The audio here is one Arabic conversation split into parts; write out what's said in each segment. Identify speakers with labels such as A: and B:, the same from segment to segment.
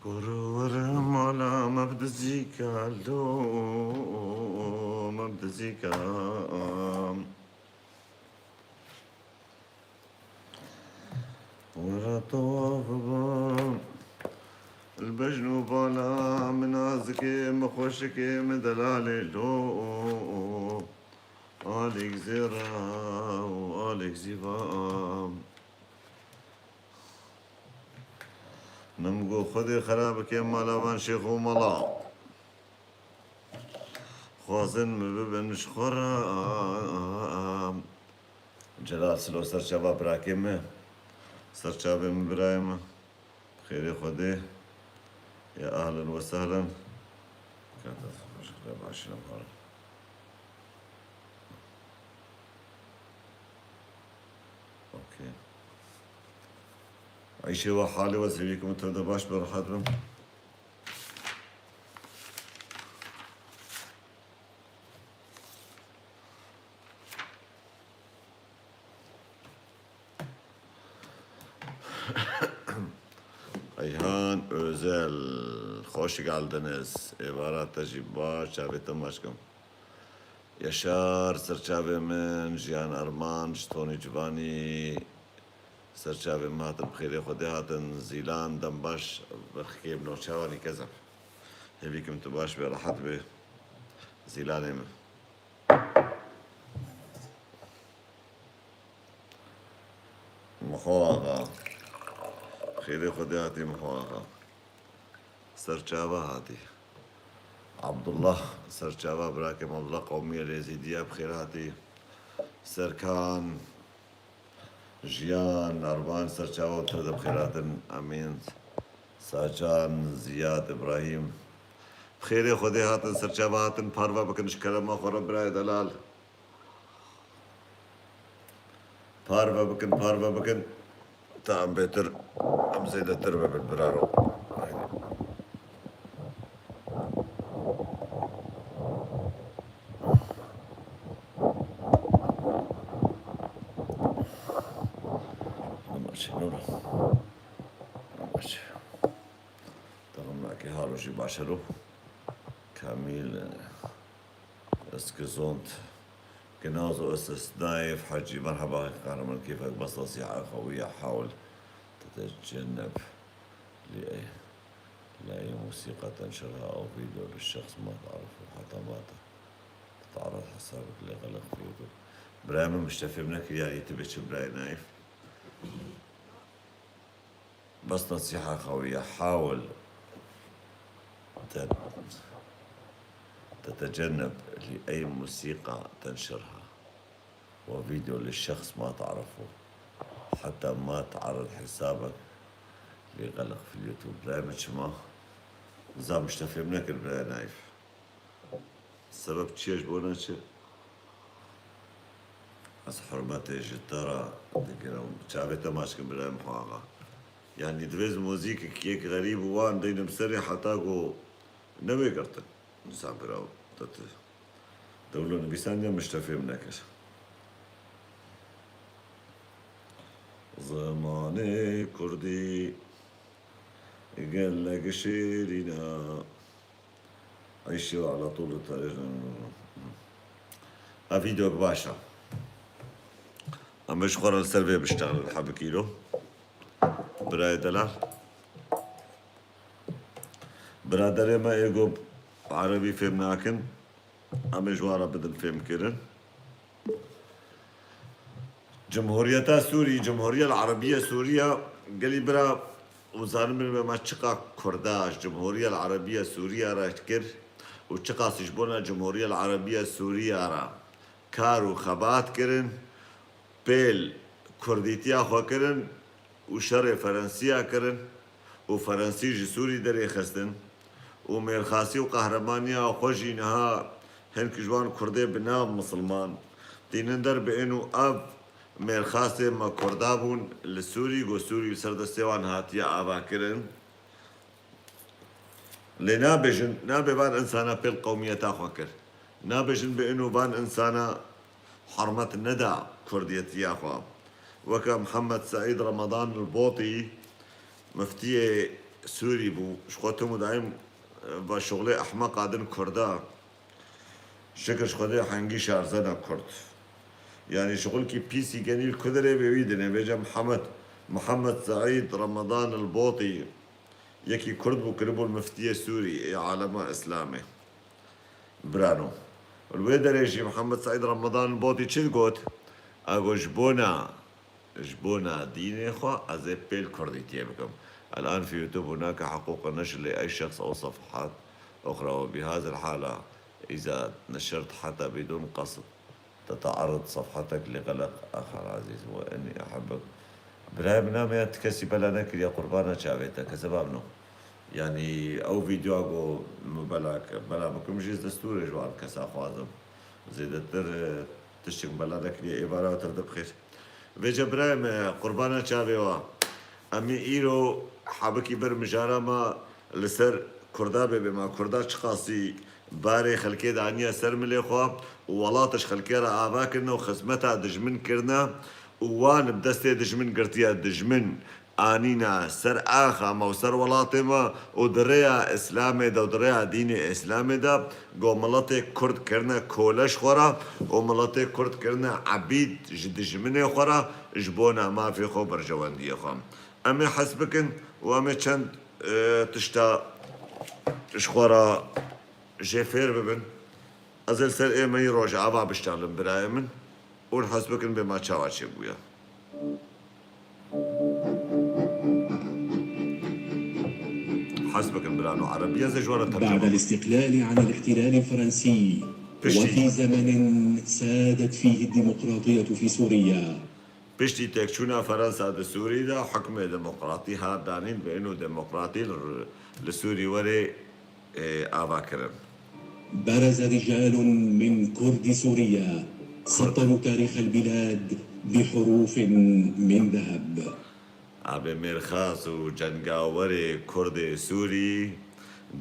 A: كورورم على مبدا زيكا لو مبدا زيكا ورا طواف البجنو بالا من عزكي مخوشكي من دلالي لو عليك زيرا وعليك زيفا نمقو خذي خرابك يا مالابان شيخ وملا خوازن مببن مشخورا جلال سلو سر شباب راكمه سر شباب مبرايمه خيري خذي يا اهلا وسهلا كانت شكرا بعشرة مهارة اوكي عيشي وحالي وزيكم انتم دباش براحتكم Ayhan Özel, hoş geldiniz. İbarat tecrübe, şabetim aşkım. Yaşar, serçavemin, Jiyan Arman, Ştoni Civani, serçavem hatın bخير خودي hatın زيلان دمباش بخكي بنوشاواني كذا. هبيكم تباش براحت به زيلاني مخواغا خيري خودي هاتي مخواغا سرچاوا هاتي عبد الله سرچاوا براكم الله قومية اليزيدية بخير هاتي سركان جيان أربان سرچاوا تهدى بخيرات أمين ساجان زياد إبراهيم بخيري خودي هاتن سرچاوا هاتن پاروا بكن شكرما خورا براي دلال پاروا بكن تام بيتر أم زيادة تربة بالبرارو ماشي نورا ماشي تغمنا كي هارو جي باشرو كاميل اسكزونت كنازو اسس نايف حجي مرحبا قهرمان كيفك بس نصيحة قوية حاول تتجنب لأي موسيقى تنشرها أو فيديو للشخص ما تعرفه حتى ما تتعرض حسابك لغلق في يوتيوب برايم مش تفهمنك يعني تبيش براي نايف بس نصيحة قوية حاول تتجنب لأي موسيقى تنشرها وفيديو للشخص ما تعرفه حتى ما تعرض حسابك لغلق في اليوتيوب لا مش ما زام مش تفهمنك البلاي نايف السبب تشيش بونا تشي بس حرمتي جتارة تكلم شعبتها ماشكم بلاي محاغة يعني دريز موزيك كيك غريب وان دين مسري حتاقو نوي قرتن نسان براو دولون بيسانيا مش تفهمنك زماني كردي قال لك شيرينا عيشوا على طول الطريق فيديو باشا مش خورا السلبية بشتغل الحب كيلو براي دلال برادري ما يقوب عربي فهمناكن أما جوارا بدل فهم كيرن جمهورية سوري جمهورية العربية سوريا قالي برا وزارم من ما تشقى كرداش جمهورية العربية سوريا را تكر وتشقى سجبونا جمهورية العربية سوريا را كارو خبات كرن بيل كرديتيا خو كرن وشر فرنسيا كرن وفرنسي جسوري دري خستن وميرخاسي وقهرمانيا وخوجي نها هنك جوان كردي بنام مسلمان دينندر بانه اب ميرخاسي ما كردابون لسوري و سوري بسرد السيوان هاتيا اباكرن لنابجن نابي بان انسانا بيل قومية تاخوكر نابجن بانه بان انسانا حرمة الندى كردية ياخوا وكا محمد سعيد رمضان البوطي مفتي سوري بو شخوتهم دايم بشغله احمق قادن كردا شكر شخوده حنجي شارزنا كرد يعني شغل كي بيسي جنيل كدري بيدنا بيجا محمد سعيد رمضان البوطي يكي كرد بو كربو المفتي السوري عالم اسلامي برانو الويدر يجي محمد سعيد رمضان البوطي تشد قوت اقو جبونا ديني خوا ازي بيل كردي تيبكم الان في يوتيوب هناك حقوق النشر لاي شخص او صفحات اخرى وبهذه الحالة اذا نشرت حتى بدون قصد تتعرض صفحتك لغلق اخر عزيز واني احبك براي بنام يا تكسي بلا نكر يا قربانا شابيتا كسبابنو يعني او فيديو اقو بلا بكم جيز دستوري جوان كسا خوازم زيدتر تشتك بلا نكر يا إبارة وتردب خير ویجا برایم قربانا چاوی و امی ایرو حبکی بر مجارما لسر کردا به ما کردا چخاصی باری خلکی دانیا سر ملی خواب و ولاتش خلکی را آوا کرنا و خدمتا دجمن کرنا وان بدست دجمن قرتیا دجمن آنینا سر آخا ما و سر ولاتی ما و دریا اسلام دا و دریا دین اسلام دا گو ملت کرد کرنا کولش خورا و ملت کرد کرنا عبید دجمن خورا جبونا ما في خو برجواندی خام امی حسبکن و امی چند تشتا شخورا جفير ببن ازل سر ايه مي روجع ابا بشتغلن براي من ونحسبكن بما تشاواتشي بويا حسبكن برانو عربية زي جوارة ترجمة
B: بعد الاستقلال عن الاحتلال الفرنسي وفي زمن سادت فيه الديمقراطية في سوريا
A: بشتي تكشونا فرنسا دا سوري دا حكم ديمقراطي هاد دانين بانه ديمقراطي لسوري وري ابا كرم
B: برز رجال من كرد سوريا سطروا تاريخ البلاد بحروف من ذهب
A: ابي ميرخاص وجنقاوري كرد سوري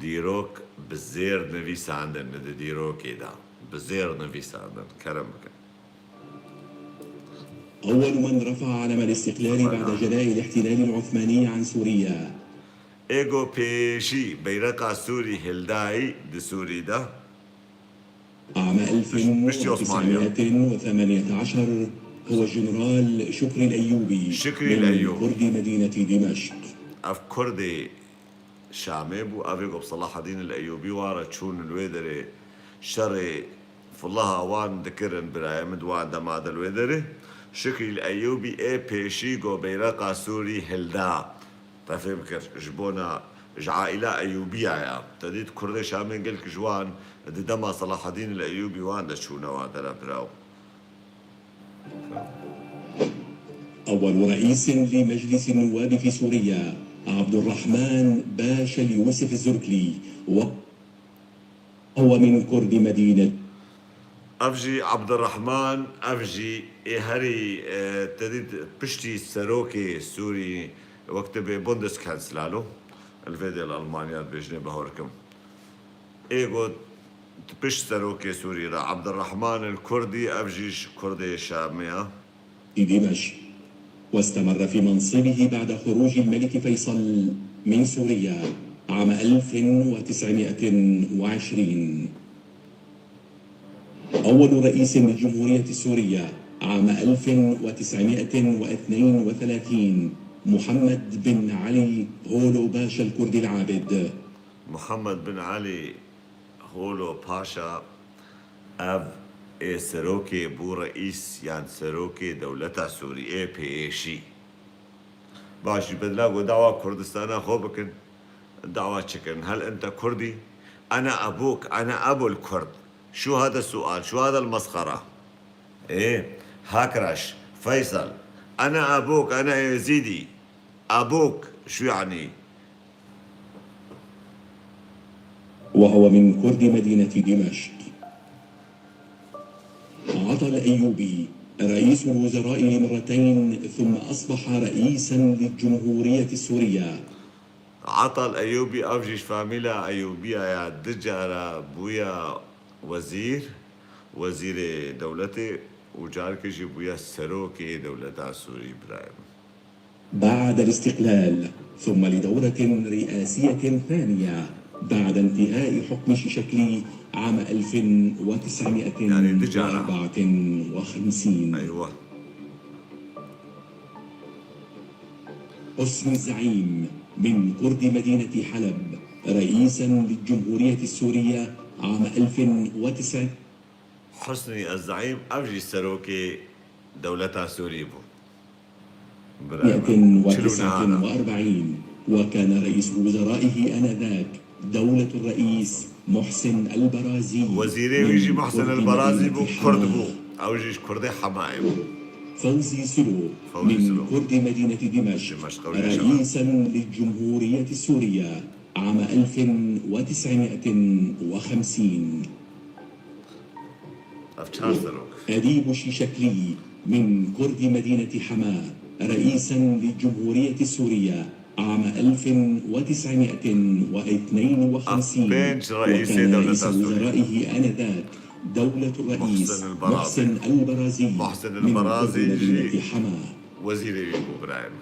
A: ديروك بزير نفيس عندن ديروك إذا بزير نفيس عندن كرمك
B: أول من رفع علم الاستقلال بعد جلاء الاحتلال العثماني عن سوريا
A: ايجو بيشي بيرقع سوري هلداي دي سوري ده
B: عام 1918 هو الجنرال شكري الأيوبي من كرد مدينة دمشق
A: اف كردي شامي بو افيقو بصلاح الدين الأيوبي وارا تشون الويدري شري فالله اوان ذكرن براي مدوان دماد الويدري شكري الأيوبي اي بيشي جو بيرقع سوري هلدا تفهمك جبونا عائلة أيوبية يا تديت كردي شامي قلك جوان دي دما صلاح الدين الأيوبي وان دا شونا وان دا براو
B: أول رئيس لمجلس النواب في سوريا عبد الرحمن باشا اليوسف الزركلي وهو من كرد مدينة
A: أفجي عبد الرحمن أفجي هري تديت بشتي سروكي سوري وقت ببوندس كانسلالو الفيديو الألمانيات بيجني بهوركم إيغو بش سروكي سوري را عبد الرحمن الكردي أفجيش كردي شامية
B: دمشق واستمر في منصبه بعد خروج الملك فيصل من سوريا عام 1920 أول رئيس للجمهورية السورية عام 1932 محمد بن علي هولو باشا الكردي العابد
A: محمد بن علي هولو باشا أف إيه سروكي بو رئيس يعني سروكي دولة سوري إيه بيشي باش بدلاقوا دعوة كردستان خوبكن دعوة شكن هل أنت كردي؟ أنا أبوك أنا أبو الكرد شو هذا السؤال شو هذا المسخرة إيه هاكرش فيصل أنا أبوك أنا يزيدي أبوك شو يعني
B: وهو من كرد مدينة دمشق عطل الأيوبي رئيس الوزراء لمرتين ثم أصبح رئيسا للجمهورية السورية
A: عطل أيوبي أفجيش فاميلا أيوبية يا دجارة بويا وزير دولتي وجارك بويا سروكي دولة سوري برايم
B: بعد الاستقلال ثم لدورة رئاسية ثانية بعد انتهاء حكم شيشكلي عام
A: يعني دجانا.
B: 1954.
A: أيوة.
B: حسني الزعيم من كرد مدينة حلب رئيسا للجمهورية السورية عام 1900.
A: حسني الزعيم أفجي سروكي دولتها سوري بو
B: 1949 وكان رئيس وزرائه آنذاك دولة الرئيس محسن البرازي.
A: وزيري ويجي محسن البرازي بو كرد بو أو جيش كردي حمايم.
B: فوزي سلو من كرد مدينة دمشق رئيسا للجمهورية السورية عام 1950. أديب شيشكلي من كرد مدينة حماة رئيسا للجمهورية السورية عام 1952. وكان رئيس وزرائه آنذاك دولة الرئيس محسن البرازي من كرد مدينة حماة.
A: وزيري إبراهيم.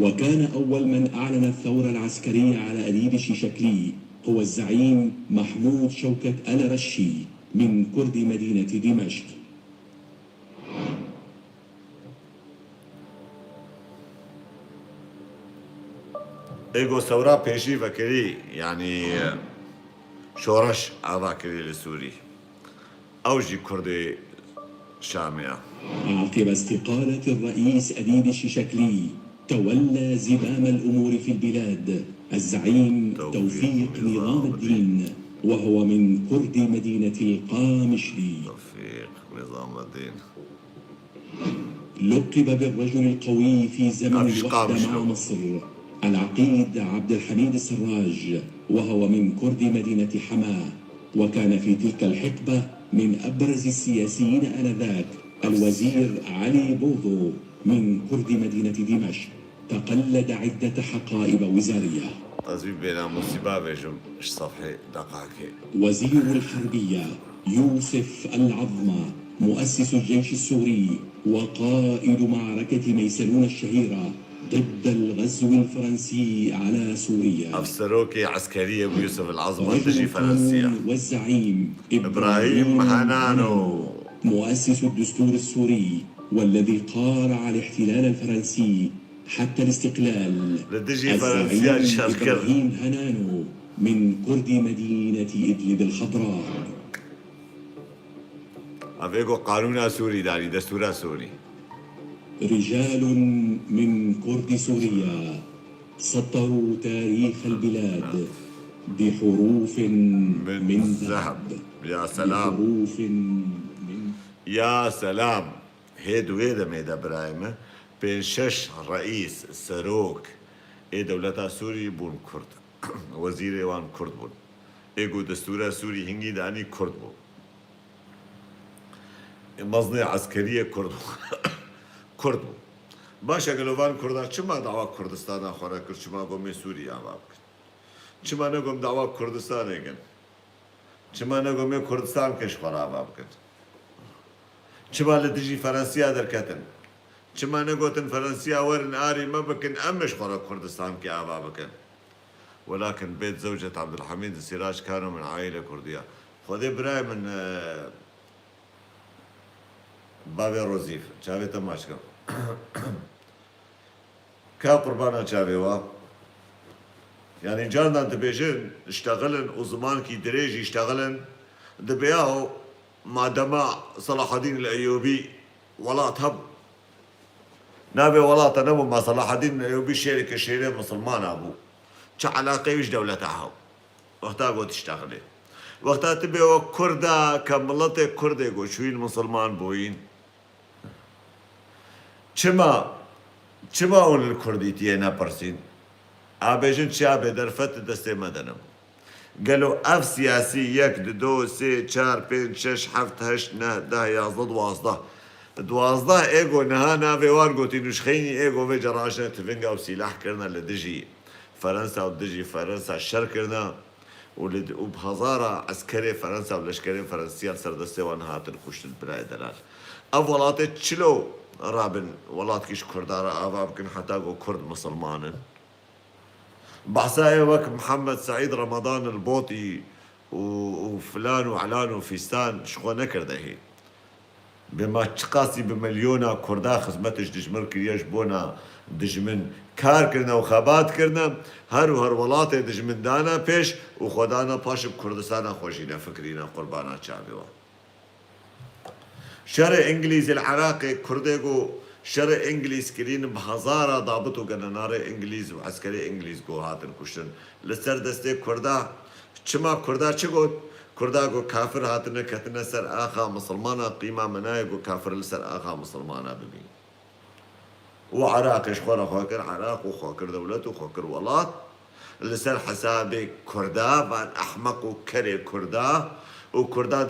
B: وكان أول من أعلن الثورة العسكرية على أديب شيشكلي هو الزعيم محمود شوكت الرشي من كرد مدينة دمشق.
A: ايجو ثورة بيشي فكري يعني شورش عراكري لسوري أوجي كردي شامية.
B: عقب استقالة الرئيس أديب الشيشكلي تولى زمام الأمور في البلاد الزعيم توفيق نظام الدين وهو من كرد مدينة القامشلي.
A: توفيق نظام الدين
B: لقب بالرجل القوي في زمن الوحدة مع مصر العقيد عبد الحميد السراج وهو من كرد مدينة حماة. وكان في تلك الحقبة من أبرز السياسيين آنذاك الوزير علي بوذو من كرد مدينة دمشق تقلد عدة حقائب وزارية. وزير الحربية يوسف العظمة مؤسس الجيش السوري وقائد معركة ميسلون الشهيرة ضد الغزو الفرنسي على سوريا.
A: أفسروكي عسكرية بيوسف العظمة تجي فرنسية.
B: والزعيم
A: إبراهيم هنانو
B: مؤسس الدستور السوري والذي قارع الاحتلال الفرنسي حتى الاستقلال.
A: الزعيم
B: إبراهيم هنانو من كرد مدينة إدلب الخضراء.
A: أفيكو قانون سوري داري دستور سوري.
B: رجال من كرد سوريا سطروا تاريخ البلاد بحروف من ذهب.
A: يا سلام.
B: بحروف
A: يا سلام. هيدو هيدا ميدا برايمة بين شش رئيس سروك دولتا سوري بون كرد وزير وان كرد بون ايقو دستورة سوري هنجي داني كرد بون مصنع عسكرية كرد كرد باشا قالوا كردان چما دعوة كردستان آخره کرد چما قوم سوريا آباب کرد چما نقوم دعوة كردستان اگن چما نقوم كردستان کشور آباب کرد چما لدجي فرنسيا در کتن چما نقوتن فرنسيا ورن آري ما بكن أمش خورا كردستان كي آباب كن ولكن بيت زوجة عبد الحميد السراج كانوا من عائلة كردية خذي براي من بابي روزيف شافي تماشكم كا قربانا شافي يعني جانا دبيجن اشتغلن وزمان كي دريج يشتغلن دبياهو ما دما صلاح الدين الأيوبي ولا تهب نابي ولا تنمو ما صلاح الدين الأيوبي شركة شيرين مسلمان أبو شا علاقة ويش دولتها وقتها قوت تشتغلي وقتها تبي كردا كملتي كردي قو شوين مسلمان بوين چما اون الكردي تينا برسين آبيجن شابه درفت دستي مدنم قالوا اف سياسي يك دو سي چار پين شش حفت هشت نه ده يازده دوازده ايگو نهانا ويوان قوتي نشخيني ايگو في جراشنا تفنگا و سلاح کرنا لدجي فرنسا و دجي فرنسا شر کرنا وبهزارة عسكري فرنسا ولشكري فرنسية سردستي وان هاتن كشتن براي دلال اف ولاتي تشلو رابن ولات كيش كردارة افا بكن حتى قو كرد مسلمان بحسايا وك محمد سعيد رمضان البوطي وفلان وعلان وفيستان شخو نكرده هي بما تقاسي بمليونا كردا خدمتش دجمر كرياش بونا دجمن كار كرنا وخابات كرنا هر ولاتي دجمن دانا پیش وخدانا باش بكردستانا خوشينا فكرينا قربانا شعبوا شرع انجليز العراقي كرديقو شرع انجليز كرين بهزارة ضابطو قنناري انجليز وعسكري انجليز قو هاتن كشتن لسر دستي كردا چما كردا چه قد كردا قو كافر هاتن كتن سر آخا مسلمانا قيمة مناي قو كافر لسر آخا مسلمانا ببين وعراقش خورا خوكر عراق وخوكر دولت وخوكر ولات لسر حسابي كردا بعد أحمق وكري كردا وكردا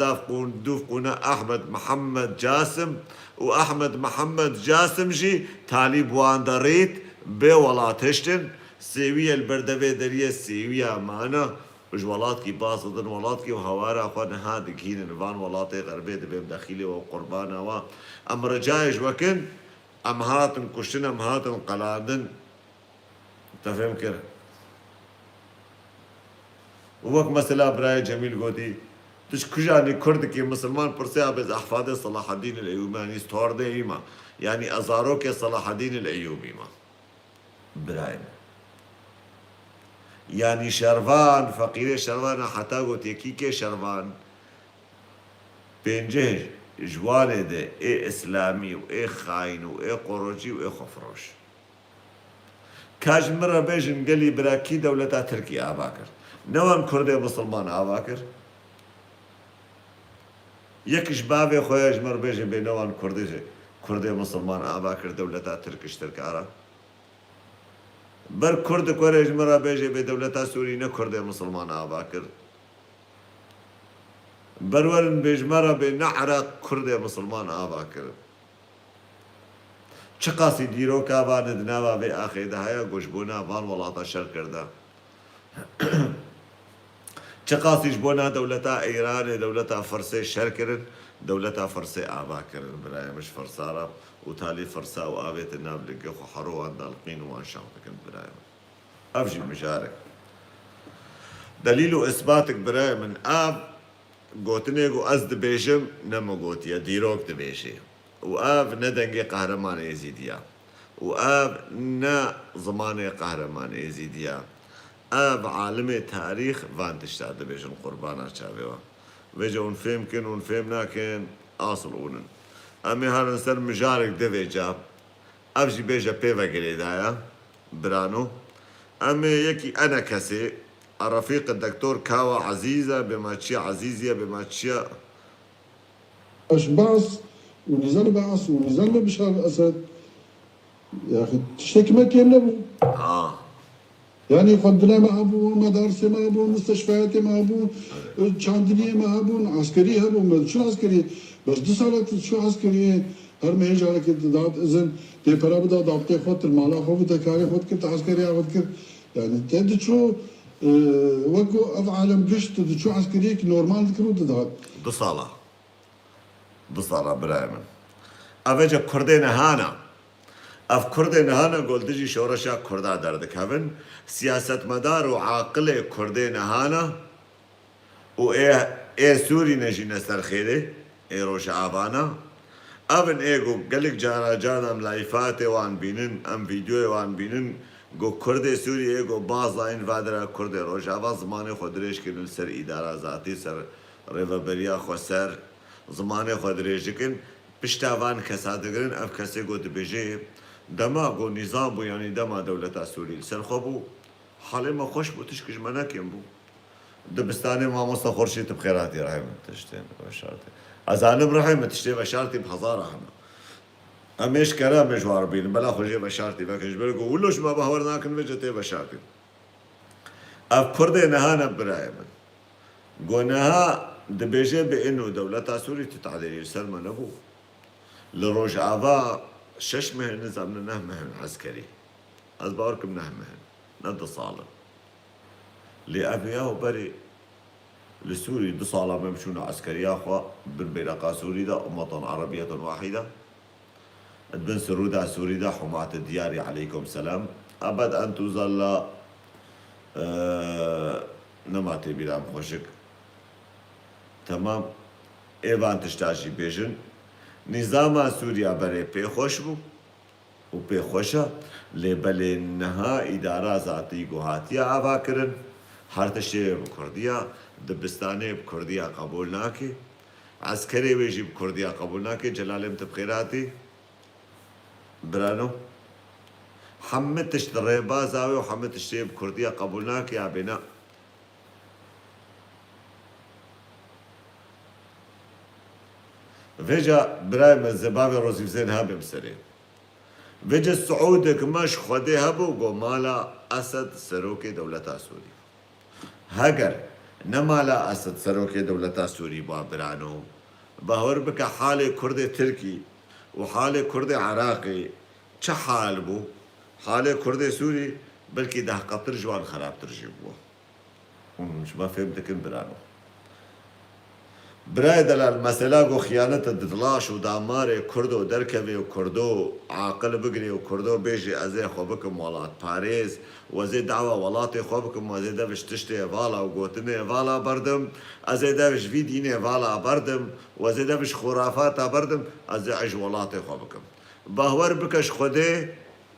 A: دوفقونا أحمد محمد جاسم وأحمد محمد جاسم جي تاليب واندريت بولاتشتن سيوية البردوية درية سيوية معنا وجولات كي باصدن ولات كي وهوارا أخوانا هادي كين نفان ولاتي غربية دبيم داخلي وقربانا و أم رجايش وكن أم هاتن كشتن أم هاتن قلادن تفهم كره ووك مثلا براي جميل قوتي تش كجاني كرد كي مسلمان برسيا بز أحفاد صلاح الدين الأيوبي ستور ديما يعني أزاروك صلاح الدين الأيوبي ما براي يعني شرفان فقير شرفان حتى قوتي كيكي شرفان بينجه جوالي ده ايه اسلامي وايه خاين وايه قروجي وايه خفروش كاج مرة بيجن قالي براكي دولتا تركيا آباكر نوان كردي مسلمان آباكر يكش بابي خويا جمر بيجن بينوان كردي مسلمان آباكر دولتا تركش تركارا بر كرد كوري جمرة بيجن بدولتا سوري نه كردي مسلمان آباكر برورن بجمرة بنعرق كرد مسلمان آباكر چقاسی دیرو کابان دناوا به آخر دهایا گوشبونا وان ولاتا شر کرده چقاسیش بونا دولتا ایران دولتا فرسه شر کرد دولتا فرسه آبا کرد برای مش فرسارا و تالی فرسا و آبیت الناب لقی خو حروان دالقین وان شامتكن برای افجي مشارك دليل اثباتك براي من اب قوتنيقو ازد بيشم نمو قوتيا ديروك دبيشي وآب ندنجي قهرمان يزيديا وآب نا زمان قهرمان يزيديا آب عالم تاريخ وان تشتاد بيشن قربانا شابيوا ويجا ونفهم كن ونفهمنا كن آصلونن أمي هارن سر مجارك دوي جاب أبجي بيجا بيفا قريدايا برانو أمي يكي أنا كسي الرفيق الدكتور كاوا عزيزة بماتشيا عزيزية بماتشيا
C: أشباص ونزل بعص ونزل بشار الأسد يا أخي تشتكي ما كيمنا يعني خدنا ما أبون مدارس ما أبون مستشفيات ما أبون شاندنية ما أبون عسكري هبون شو عسكري بس دو سالة شو عسكري هر ما يجي على كده داد إذن تي برا بدا دابتي خود المالا خود تكاري خود كده عسكري خود كده يعني تد شو وقو أفعالم قشت تد شو عسكري نورمال ذكروا داد
A: دو صالة برايمن أفجا كردين هانا اف كردين هانا قول دجي شورشا كردا دردك هفن سياسة مدار وعاقل كردين هانا و ايه سوري نجي نسر خيري ايه روش عابانا افن ايه قو قلق جانا جانا ملايفاتي وان بينن ام فيديو وان بينن قو كردي سوري ايه قو بازاين فادرا كردي روش عابا زماني خودريش كنن سر ادارة ذاتي سر ريفابريا خو سر زماني خودريش كن پشتاوان کسا دگرن اف کسی گوت بجه دما گو نظام بو يعني دما دولتا سوري سرخو بو حالي ما خوش بو تشكش مناكم بو دبستاني ما مصطفى خورشيد بخيراتي رحم تشتين بشارتي ازانب رحم تشتي بشارتي بحضارة احنا اميش كلام مجوار بين بلا خوجي بشارتي فكش بلقو ولوش ما بهورناك نوجتي بشارتي اف كردي نهانا برايم قونها دبيجي بانه دولتا سوري تتعدل سلمى نبو لروج عبا شش مهن نظام نهمهن عسكري أزباركم نهمهن ند صالح لأبياه بري لسوري دو صالة ممشون عسكرية أخوة بن بيرقا سوري دا أمة عربية واحدة بن سرودا سوري دا حماة الديار عليكم سلام أبد أن تظل نماتي بلام خوشك تمام إيوان تشتاشي بيجن نظام سوريا بري بي خوش بو و بي خوشا لبل نها إدارة ذاتي گوهاتيا آوا کرن هر تشتي بكرديا دبستاني بكرديا قبول ناكي عسكري ويجي بكرديا قبول ناكي جلالم تبخيراتي برانو حمد تشتري بازاوي وحمد تشتري بكرديا قبول ناكي يا بنا فيجا برايم الزبابي روزي زين هابي مسرين فيجا السعودك مش خدي هبو قومالا أسد سروكي دولتا سوري هاجر نمالا أسد سروكي دولتا سوري بابرانو باور بك حالي كردي تركي وحالي كردي عراقي چه حال بو حالي كردي سوري بلكي ده قطر جوان خراب ترجيبوه مش ما فهمتك برانو برای دلال مسئله گو خیانت ددلاش و دامار کردو درکوی و کردو عاقل بگری و کردو بیجی ازی خوبکم ولات پاریز و ازی دعوه ولات خوبکم و ازی دوش تشتی والا و گوتنی والا بردم ازی دوش ویدینی والا بردم و ازی دوش خرافات بردم ازی عج ولات خوبکم باور بکش خوده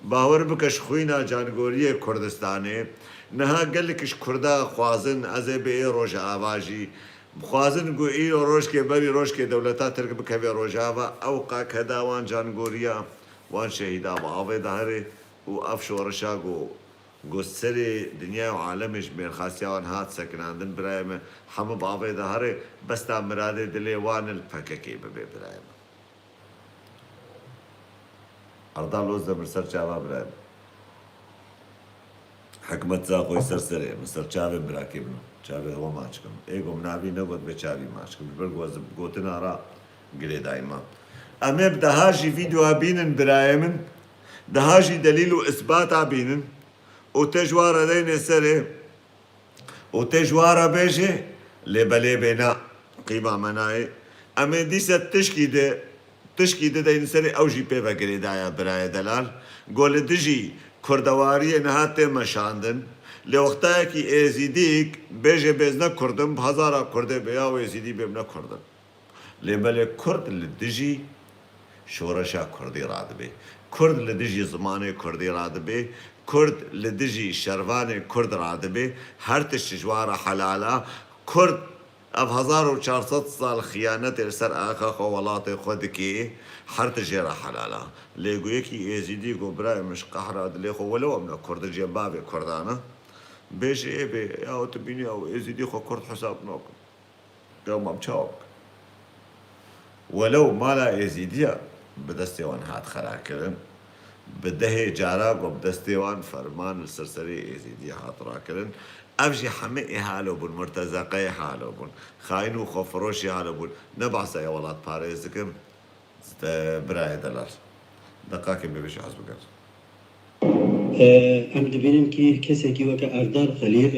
A: باور بکش خوینا جانگوری کردستانه نها گلکش کردا خوازن ازی به روش آواجی خوازن گو ایرو روش که بری روش که دولتا ترک بکوی روشاوا اوقا کداوان جانگوریا وان شهیدا و آوه دهره و افشورشا گو سر دنیا و عالمش میر خاصیان هات سکناندن برایم همه با آوه دهره بستا مراده دلی وان الفککی ببی برایم اردا لوز ده مرسر چاوا برایم حکمت زاقوی سرسره مصر چاوه براکی بنو چاوه هوا ماچکم ایگو منابی نگود به چاوی ماچکم برگو گوتن آرا گلی دایما اما بدهاجی ویدیو بینن برایمن دهاجی دلیل و اثبات بینن و تجوار دین سره و تجوار بیجه لبلی بینا قیمه منای اما دیسه تشکی ده دین سره اوجی پیوه گلی دایا برای دلال گول دجی کردواری نهات مشاندن لوقتا کی ازیدیک بیجه بزنا کردم هزارا کرده بیا و ازیدی بمنا کردم لبل کرد لدجی شورشا کردی راد بی کرد لدجی زمان کردی راد بی کرد لدجی شروان کرد راد بی هر تشجوار حلالا کرد اب 1400 سال خیانت سر آخا خوالات خود کی هر تجرا حلالا لیگو یکی ازیدی گو برای مش قهراد لیخو ولو امنا کرد جنباب کردانا بیش ای بی یا تبینی او ازیدی خو کرد حساب نوکم قوم ام چاوک ولو مالا ازیدیا بدستیوان هات خرا کرن بده جارا و بدستیوان فرمان السرسری ازیدیا هات را کرن افجي حمئي حالو بون مرتزقي حالو بون خاينو خفروشي حالو بون نبعثا يا ولاد باريزكم براي دلار دقاكم ببشي حسبك
D: ام دبینم که کسی که وقت اردار خلیق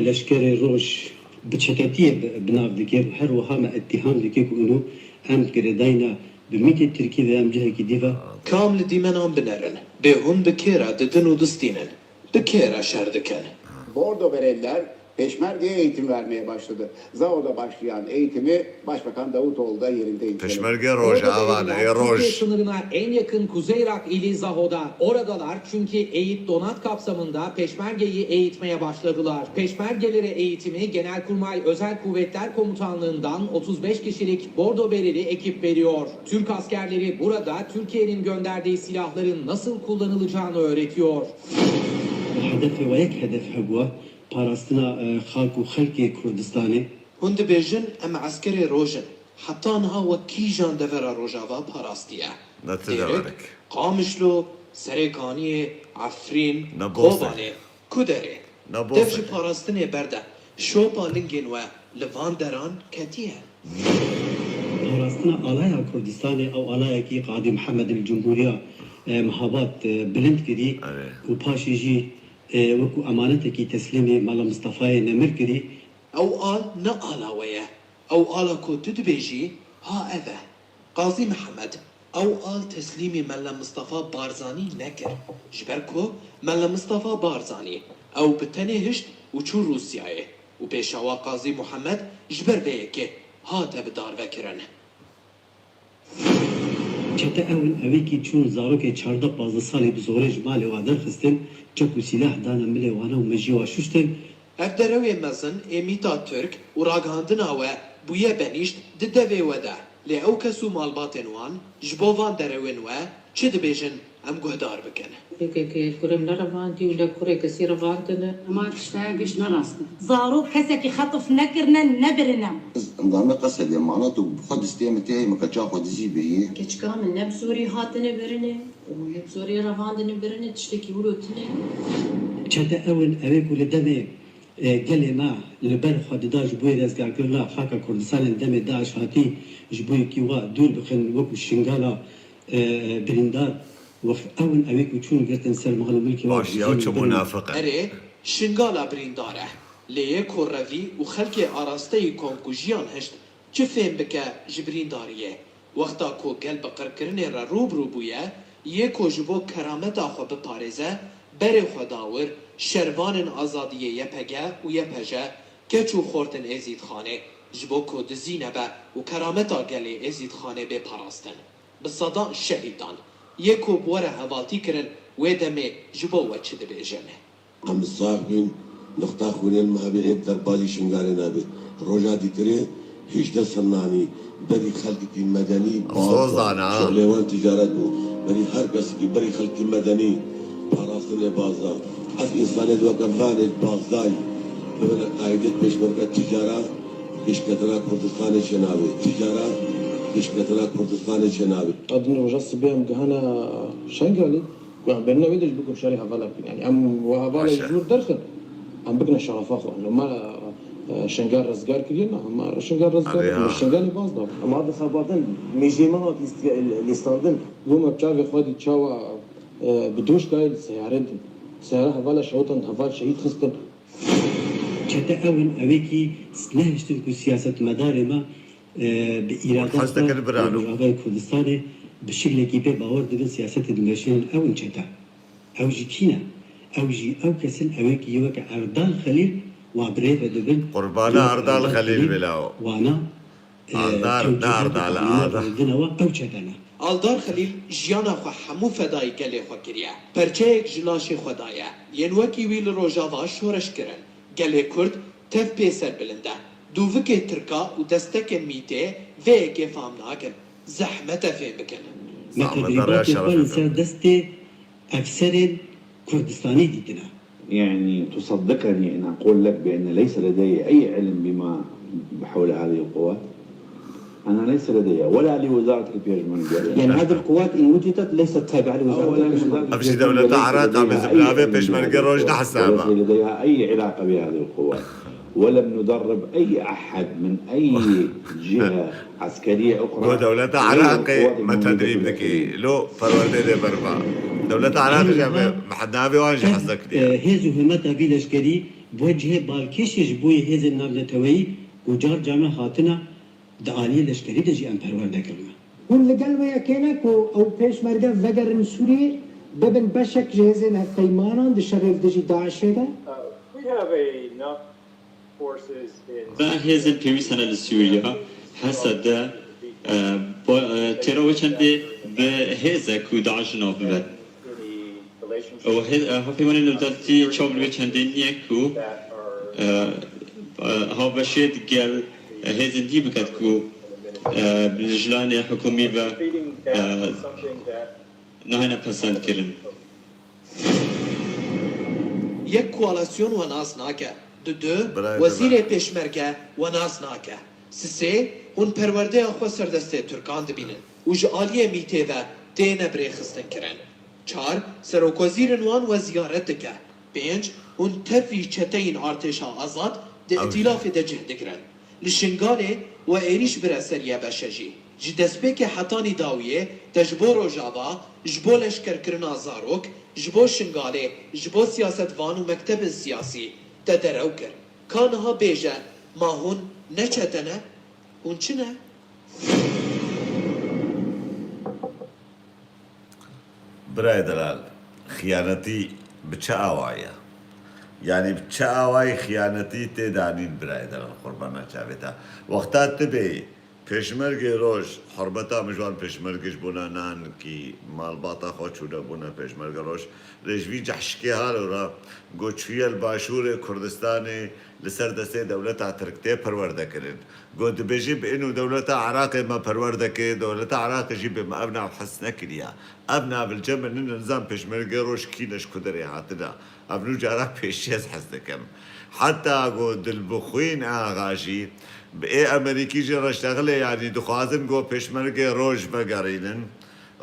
D: لشکر روش بچکتی بناف دکر هر وها ما اتهام دکر کنو ام کرداینا بمیت ترکی و ام جه کی دیوا
E: كامل ديمنان بنرن بهم بكيرا ددن ودستينن بكيرا شردكن
F: Bordo Bereliler Peşmerge'ye eğitim vermeye başladı. Zao'da başlayan eğitimi Başbakan Davutoğlu da yerinde inceledi.
A: Peşmerge Rojava ne
G: Türkiye
A: Roj.
G: sınırına en yakın Kuzey Irak ili Zaho'da. Oradalar çünkü eğit donat kapsamında Peşmerge'yi eğitmeye başladılar. Peşmergelere eğitimi Genelkurmay Özel Kuvvetler Komutanlığı'ndan 35 kişilik Bordo Bereli ekip veriyor. Türk askerleri burada Türkiye'nin gönderdiği silahların nasıl kullanılacağını öğretiyor.
D: هدف و یک هدف هوا پاراستنا خاک و خلق کردستانی
E: هند بيجن ام عسكري روجن حتى انها وكيجان دفر روجافا باراستيا
A: نتدرك
E: قامشلو سريكاني عفرين
A: نبوسة.
E: كوبالي كودري
A: نبوسة.
E: دفش باراستني بردا شوبا لنجن و لفان دران كتيه
D: پاراستنا آلایا کردستانی او آلایا کی قاضی محمد الجمهوریه محابات بلند کری
A: آره.
D: و پاشیجی وکو امانت کی تسلیمی مالا مصطفی نمر کری
E: او قال نقالا ويا او قال كو تدبيجي ها اذا قاضي محمد او قال تسليمي ملا مصطفى بارزاني نكر جبركو ملا مصطفى بارزاني او بتني هشت وچو روسياي وبيشاوا قاضي محمد جبر بيكي هاتا بدار وكرن
D: çete evin evi ki çun zaroke çarda bazı sali bi zorej mali vadar xistin çeku silah dana mile wana u meji wa şuşten
E: ev derewe mezin emita Türk u raghandina we buye benişt di devê we de lê ew kes û malbatên wan ji bo van derewên we çi dibêjin em guhdar bikin.
H: که کرم نرواندی ولا کره کسی رواندنه
I: ما تشتاقش نراسنا زارو كسك خطف نكرنا نبرنا
J: نظام قصد معناته بخد استيام تاعي ما كتش اخذ زيبه هي
I: كيش كامل نبسوري هاتنا برنا ويبسوري رواندنا برنا تشتكي ولوتنا
D: çete evin evi ku li deme gelê me li ber xwe dida ji bo rêzgarkirina Xaka Kurdistanê demê Daeş hatî ji bo yekî wa dûr bixin wekû şingala birîndar evin evê ku çûn girtin ser mala milkê wa
A: باش يا چه منافقه
E: Erê şingala birîndar e lê yê korrevî û xelkê arasteyî kom ku jiyan hişt çi fêm bike ji birîndariyê wexta ku gel bi qirkirinê re rûbrû bûye yê ku ji bo kerameta xwe biparêze berê xwe dawir şervanên azadiyê yepege û yepeje keç û xortin êzîdxanê ji bo ku dizîne be û kerameta gelê êzîdxanê bêparastin bi sedan şehîdan yê ku bi were hevaltî kirin wê demê ji bo we çi dibêjin
J: عم الصاحبين نختار خونين ما بيهب دربالي شنغاري نابي روجا ديكري هيش دسناني بري خلقتي المدني
A: صوزانا.
J: شغلوان تجارته بري هرقس بري خلقتي المدني باراسل بازار از انسان دو كفاني بازاي بلا قاعدة بشمركة تجارة هيش كترا كردستان شنابي تجارة هيش كترا كردستان شنابي
K: أدنى وجس بهم جهنا شنغالي وعملنا ويدش بكم شاري هفالا يعني أم وهفالا
A: ماشي.
K: يجور درخن أم بكنا شرف أخو إنه ما شنغال رزقار كلينا ما شنغال رزقار
A: أبيها.
K: مش شنغال باز ده
L: اما هذا خبرتن ميجيما ليستاندن
K: وما بتشافي خدي تشاوا بدوش قايل سيارات سيارة هفالا شوطن هفال شهيد خستن
D: çete evin evê ki nehiştin ku siyaset medarê me bi
A: Xwest dikir birano.
D: îradata Kurdistanê bi şeklekî pê bawer dibin siyasetê dingeşînin evin çete ew jî kîne ew jî ew kesin evê ki weke Erdal Xelîl wa birêve dibin
A: قربانا أردال خليل بلاو
D: wana
A: Erdal, ne Erdal, Erdal.
D: dinava ew çetene
E: Aldar Xelîl jiyana xwe hemû fedayî gelê xwe kiriye. Perçeyek ji laşê xwe daye. Yên wekî wî li Rojava şoreş kirin. Gelê Kurd tev pê serbilind e. Dûvikê Tirka û destekên mîtê vê yekê fam nakin. Zehmete fêm bikin.
D: me
A: Zahmet
D: tedrîbatê
A: araya
D: xwe
A: şeref
D: li ser destê efserên Kurdistanî dîtine
L: يعني تصدقني ان اقول لك بان ليس لدي اي علم بما حول هذه القوات انا ليس لدي ولا لوزاره البيشمركه
K: يعني هذه القوات إن وجدت ليست تابعة لوزارة البيشمركة
A: أمشي دولة عراق عم زبنابة بيشمركة روجنا حسابها
L: ليس لديها اي علاقه بهذه القوات ولم ندرب اي احد من اي جهه عسكريه اخرى
A: ودولة عراق ما تدريب ذكي لو فروردة بربا دولة عراق جابه محدنا بيوانج حسك دي
D: هێز و himeta vî leşkerî bo cihê balkêşê ji bo hêzên navneteweyî û car carme hatina di aliyê leşkerî de jî em perwerde kirine
K: هون لقل ويا كينك أو بيش مرقا فقر سوري ببن بشك جهزين هالتيمانا دي شغل دجي داعش هذا
M: We have enough forces in
N: هێزن پێویستانە لە سووریا هەسە دە تێرەوە چەندێ بە هێزێک و داعشنەوە ببێت
M: the relationship
N: هەپەیوانێ لەدەرتی چاوبێ چەندێن نییەک و
M: that are
N: هاوبەشێت گەل هێزن دی بکات و ژلانێ حکومی بە
M: feeding down something that
N: نهایە پەسەندکردن
E: Yek koalisyon ve nas nake. Dü
A: Bravo,
E: wezîrê pêşmerge ve nas nake. Sisê hûn perwerdeya xwe serdestê Türkan dibînin û ji aliyê mîtê ve têne birêxistin kirin. Çar serokwezîrên wan we ziyaret dike. Pênc hûn tevî çeteyên artêşa azad di îtilafê de cih dikirin. Li Şingalê we êrîş bire seriye beşe jî. Ji destpêkê Hetanî Dawiyê te ji bo Rojava, ji bo leşkerkirina zarok, ji bo Şingalê, ji bo siyasetvan û mektebên siyasî te derew kir. Ka niha bêje ما هون نچتنه هون چنه؟
A: برای دلال خیانەتی بچە ئاوایە یعنی بچە ئاوای خیانەتی تێدانین برای دەڵال قوربانە چاوێتە وەختا تبێ پێشمەرگی ڕۆژ حربەتا مژوان پێشمەرگش بوونە نانکی ماڵباتە خۆ چوونە بوونە پێشمەرگە ڕۆژ رێژوی جەحشکی هەڵورە گۆچویە باشوورێ کوردستانی لەسەر دەستێ دەولەتا ترکتێ پەروەردەکردن گۆ دبێژی بئین و دەولەتا عراقی مە پەروەردەکرد دەولەتا عراقیژی بێ ئەبنا حەس نەکردە ئەبنا بلجە من نظام پێشمەرگی ڕۆژ کینەش کودەرێ هاتنە ئەبن و جارا پێشێز حەز دەکەم حتا گۆ دڵبخوین ئاغاژی بێ ئەمریکیژی ڕەشتەغلێ یانی دخوازن گۆ پێشمەرگێ ڕۆژ بەگەڕێنن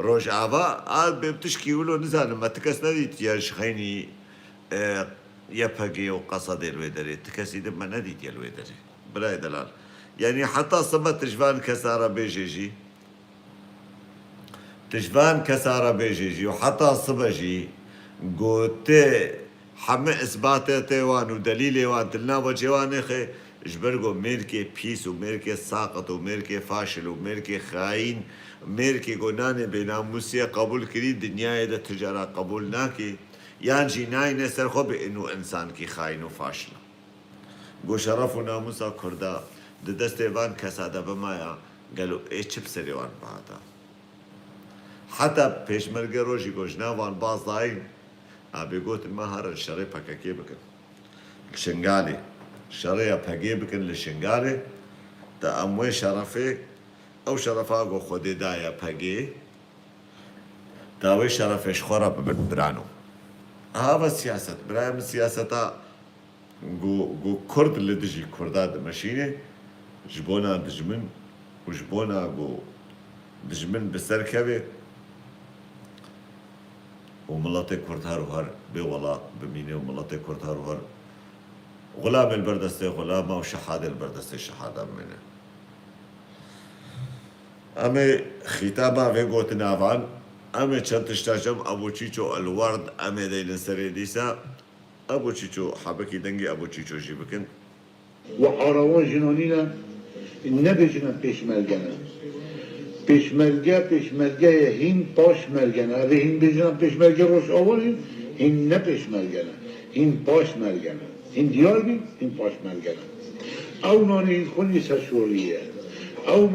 A: ڕۆژ ئاوا ئا بێ تشکی ولۆ نزانم مە تکەس نەدیت یەشخەینی یەپەگێ و قەسە دێلوێ دەرێت تکەسی دمە نەدیت یەلوێ دەرێت برای دەلال یعنی حتا سمە تژوان کەسارە بێژێژی تژوان کەسارە بێژێژی و حتا سبەژی گۆتێ حمە ئەسباتێ تێوان و دەلیلێوان دلناوە جێوانێ خێ ژبەرگۆ مێرکێ پیس و مێرکێ ساقت و مێرکێ فاشل و مێرکێ خاین مێرکێ گۆنانێ بێناموسیە قبول کردی دنیایە دە تجارە قبول ناکێ یانجی ناینە سەرخۆ بێن و ئینسانکی خاین و فاشلە گۆ شەڕەف و ناموسا کووردا دەستێوان کەسادە بمایە گەلو ئێ چ بسەرێوان بهاتە حتا پێشمەرگە ڕۆژی گۆژناوان بازداین ئابێگوتن مە هەرن شەڕێ پەکەکێ بکەن شنگالێ شەڕەیە پەگێ بکەن لە شنگالێ تا ئەموێ شەرەفێ ئەو شەرەفا گۆ خۆدێدایە پەگێ داوای شەرەفێش خۆرە ببن برانۆ ئاوە سیاست برایم سیاسەتا گۆ کورد لە دژی کووردا دمەشینێ ji bona dijmin û ji bona got dijmin bi ser keve û miletê Kurd her û her bê welat bimîne û miletê Kurd her û her xulamê li ber destê xulama û şehadê li ber destê şehada mîne. Em ê xîtaba vê gotin avan em ê çend tişta jem Ebu Çîço el-Werd em ê deynin serê dîsa Ebu Çîço hebekî dengê Ebu Çîço jî bikin
L: وحراوان جنانینا نبیجنن پیشمرگنه پیشمرگه هین پاشمرگنه اگه هین بیجنن پیشمرگه روش آورین هین نه پیشمرگنه هین پاشمرگنه هین دیار بین هین پاشمرگنه او نانی خونی سشوریه او